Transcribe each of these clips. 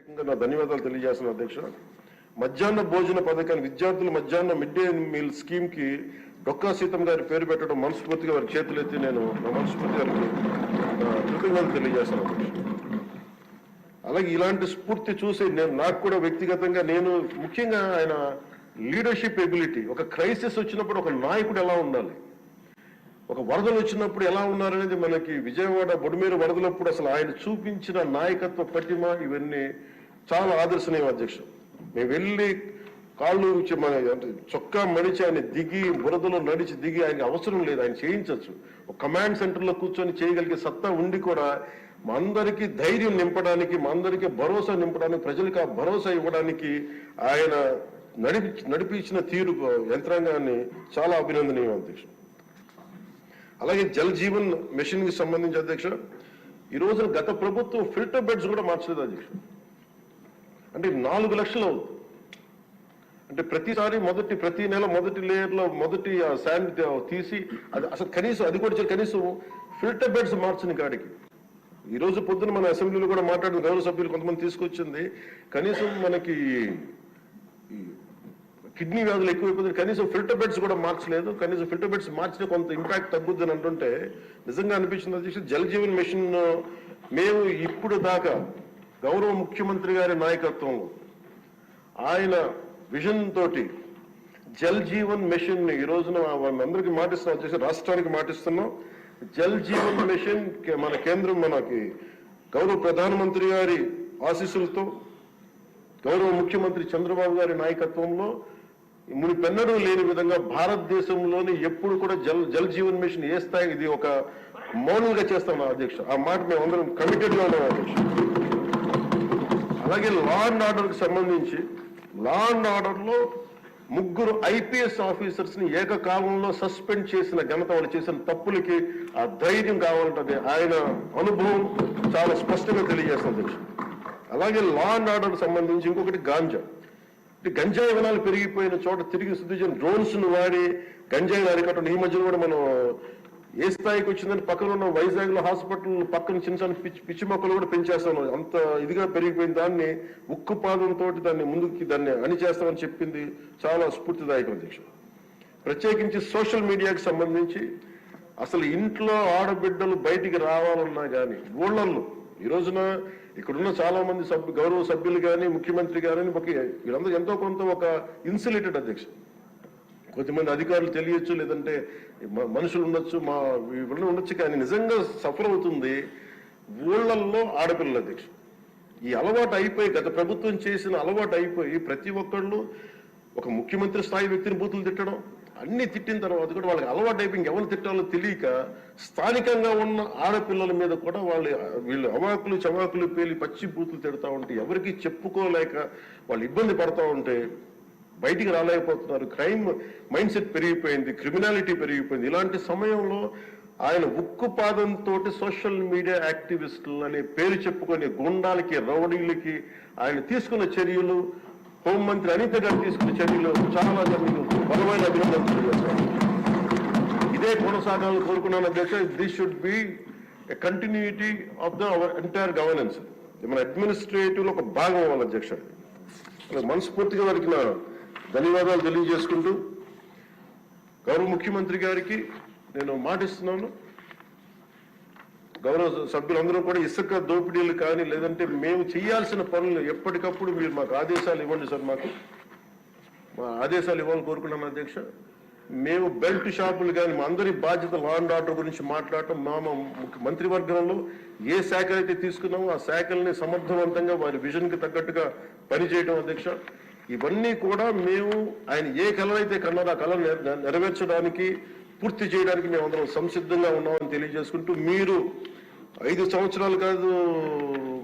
ప్రత్యేకంగా నా ధన్యవాదాలు తెలియజేస్తున్నాను అధ్యక్ష. మధ్యాహ్న భోజన పథకాన్ని విద్యార్థుల మధ్యాహ్న మిడ్ డే మీల్ స్కీమ్ కి డొక్కా సీతం గారి పేరు పెట్టడం మనస్ఫూర్తిగా వారి చేతులెత్తి నేను నా మనస్ఫూర్తి గారికి కృతజ్ఞతలు తెలియజేస్తున్నాను అధ్యక్ష. అలాగే ఇలాంటి స్ఫూర్తి చూసి నాకు కూడా వ్యక్తిగతంగా నేను ముఖ్యంగా ఆయన లీడర్షిప్ ఎబిలిటీ, ఒక క్రైసిస్ వచ్చినప్పుడు ఒక నాయకుడు ఎలా ఉండాలి, ఒక వరదలు వచ్చినప్పుడు ఎలా ఉన్నారనేది మనకి విజయవాడ బొడిమేరు వరదలప్పుడు అసలు ఆయన చూపించిన నాయకత్వ పటిమ ఇవన్నీ చాలా ఆదర్శనీయం అధ్యక్ష. మేము వెళ్ళి కాళ్ళు మన చొక్కా మడిచి ఆయన దిగి బురదలో నడిచి దిగి ఆయనకి అవసరం లేదు, ఆయన చేయించవచ్చు. ఒక కమాండ్ సెంటర్లో కూర్చొని చేయగలిగే సత్తా ఉండి కూడా మా అందరికీ ధైర్యం నింపడానికి, మా అందరికీ భరోసా నింపడానికి, ప్రజలకు ఆ భరోసా ఇవ్వడానికి ఆయన నడిపించిన తీరు యంత్రాంగాన్ని చాలా అభినందనీయం అధ్యక్ష. అలాగే జల్ జీవన్ మిషన్ కి సంబంధించి అధ్యక్ష, ఈ రోజున గత ప్రభుత్వం ఫిల్టర్ బెడ్స్ కూడా మార్చలేదు అధ్యక్ష. అంటే 4 లక్షలు అవుతుంది. అంటే ప్రతిసారి ప్రతి నెల మొదటి లేయర్ లో మొదటి శాండ్ తీసి అది అసలు కనీసం అది కూడా కనీసం ఫిల్టర్ బెడ్స్ మార్చని కాడికి ఈ రోజు పొద్దున మన అసెంబ్లీలో కూడా మాట్లాడిన గౌరవ సభ్యులు కొంతమంది తీసుకొచ్చింది, కనీసం మనకి కిడ్నీ వ్యాధులు ఎక్కువైపోతుంది, కనీసం ఫిల్టర్ బెడ్స్ కూడా మార్చలేదు. కనీసం ఫిల్టర్ బెడ్స్ మార్చిన కొంత ఇంపాక్ట్ తగ్గుద్దని అంటుంటే నిజంగా అనిపించింది అధ్యక్ష. జల్ జీవన్ మిషన్ మేము ఇప్పుడు దాకా గౌరవ ముఖ్యమంత్రి గారి నాయకత్వంలో ఆయన విజన్ తోటి జల్ జీవన్ మిషన్ ఈ రోజున అందరికి మాటిస్తున్నాం అధ్యక్ష, రాష్ట్రానికి మాటిస్తున్నాం. జల్ జీవన్ మిషన్ మన కేంద్రం మనకి గౌరవ ప్రధానమంత్రి గారి ఆశీస్సులతో గౌరవ ముఖ్యమంత్రి చంద్రబాబు గారి నాయకత్వంలో మునిపెన్నడూ లేని విధంగా భారతదేశంలోని ఎప్పుడు కూడా జల్ జీవన్ మిషన్ ఏ స్థాయి ఇది ఒక మౌనంగా చేస్తాం అధ్యక్ష. ఆ మాట మేము అందరం కమిటెడ్ గా ఉన్నాం అధ్యక్ష. అలాగే లా అండ్ ఆర్డర్ కి సంబంధించి లా అండ్ ఆర్డర్ లో 3 IPS ఆఫీసర్స్ ని ఏకకాలంలో సస్పెండ్ చేసిన ఘనత, వాళ్ళు చేసిన తప్పులకి ఆ ధైర్యం కావాలంటే ఆయన అనుభవం చాలా స్పష్టంగా తెలియజేస్తుంది అధ్యక్ష. అలాగే లా అండ్ ఆర్డర్ సంబంధించి ఇంకొకటి గంజాయి వనాలు పెరిగిపోయిన చోట తిరిగి శుద్ధి చేసిన డ్రోన్స్ ను వాడి గంజాయిని అరికట్టడం. ఈ మధ్యలో కూడా మనం ఏ స్థాయికి వచ్చిందని పక్కన ఉన్న వైజాగ్ లో హాస్పిటల్ పక్కన చిన్న పిచ్చి మొక్కలు కూడా పెంచేస్తాం, అంత ఇదిగా పెరిగిపోయిన దాన్ని ఉక్కుపాదంతో దాన్ని అణిచేస్తామని చెప్పింది చాలా స్ఫూర్తిదాయకం అధ్యక్ష. ప్రత్యేకించి సోషల్ మీడియాకి సంబంధించి అసలు ఇంట్లో ఆడబిడ్డలు బయటికి రావాలన్నా కానీ ఊళ్ళల్లో ఈ రోజున ఇక్కడున్న చాలా మంది గౌరవ సభ్యులు కానీ ముఖ్యమంత్రి కానీ వీళ్ళందరూ ఎంతో కొంత ఒక ఇన్సులేటెడ్ అధ్యక్ష. కొంతమంది అధికారులు తెలియచ్చు, లేదంటే మనుషులు ఉండొచ్చు, వీళ్ళు ఉండొచ్చు, కానీ నిజంగా సఫర్ అవుతుంది ఊళ్ళల్లో ఆడపిల్లల అధ్యక్ష. ఈ అలవాటు అయిపోయి గత ప్రభుత్వం చేసిన అలవాటు అయిపోయి ప్రతి ఒక్కళ్ళు ఒక ముఖ్యమంత్రి స్థాయి వ్యక్తిని బూతులు తిట్టడం, అన్ని తిట్టిన తర్వాత కూడా వాళ్ళకి అలవాటు అయిపోయి ఎవరు తిట్టాలో తెలియక స్థానికంగా ఉన్న ఆడపిల్లల మీద కూడా వీళ్ళు అవాకులు చవాకులు పేలి పచ్చి బూతులు తిడతా ఉంటే ఎవరికి చెప్పుకోలేక వాళ్ళు ఇబ్బంది పడతా ఉంటే బయటికి రాలేకపోతున్నారు. క్రైమ్ మైండ్ సెట్ పెరిగిపోయింది, క్రిమినాలిటీ పెరిగిపోయింది. ఇలాంటి సమయంలో ఆయన ఉక్కుపాదంతో సోషల్ మీడియా యాక్టివిస్టులు అనే పేరు చెప్పుకొని గుండాలకి రౌడీలకి ఆయన తీసుకున్న చర్యలు, హోంమంత్రి అనిత గారు తీసుకున్న చర్యలు చాలా బలమైన అభినందనలు చేశారు. ఇదే కొనసాగాలని కోరుకున్నాను అధ్యక్ష. This should be a continuity of our entire governance. మన అడ్మినిస్ట్రేటివ్ లో ఒక భాగం అవ్వాలి అధ్యక్ష. మనస్ఫూర్తిగా వారికి నా ధన్యవాదాలు తెలియజేసుకుంటూ గౌరవ ముఖ్యమంత్రి గారికి నేను మాటిస్తున్నాను, గౌరవ సభ్యులందరూ కూడా ఇసుక దోపిడీలు కానీ లేదంటే మేము చేయాల్సిన పనులు ఎప్పటికప్పుడు మీరు మాకు ఆదేశాలు ఇవ్వండి సార్. మా ఆదేశాలు ఇవ్వాలని కోరుకున్నాను అధ్యక్ష. మేము బెల్ట్ షాపులు కానీ మా అందరి బాధ్యత లా అండ్ ఆర్డర్ గురించి మాట్లాడటం, మంత్రివర్గంలో ఏ శాఖలు అయితే తీసుకున్నామో ఆ శాఖల్ని సమర్థవంతంగా వారి విజన్ కి తగ్గట్టుగా పనిచేయడం అధ్యక్ష. ఇవన్నీ కూడా మేము ఆయన ఏ కళ అయితే కన్నారో ఆ కళను నెరవేర్చడానికి పూర్తి చేయడానికి మేము అందరం సంసిద్ధంగా ఉన్నామని తెలియజేసుకుంటూ, మీరు 5 సంవత్సరాలు కాదు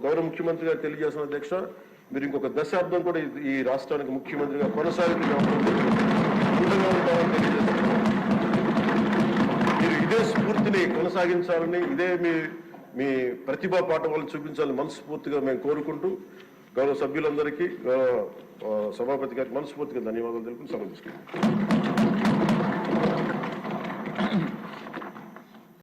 గౌరవ ముఖ్యమంత్రి గారు తెలియజేసిన అధ్యక్ష, మీరు ఇంకొక దశాబ్దం కూడా ఈ రాష్ట్రానికి ముఖ్యమంత్రిగా కొనసాగుతూనే మీరు ఇదే స్ఫూర్తిని కొనసాగించాలని, ఇదే మీ ప్రతిభా పాఠవాలను చూపించాలని మనస్ఫూర్తిగా మేము కోరుకుంటూ గౌరవ సభ్యులందరికీ సభాపతి గారికి మనస్ఫూర్తిగా ధన్యవాదాలు తెలుపుతూ సమర్థిస్తున్నాను.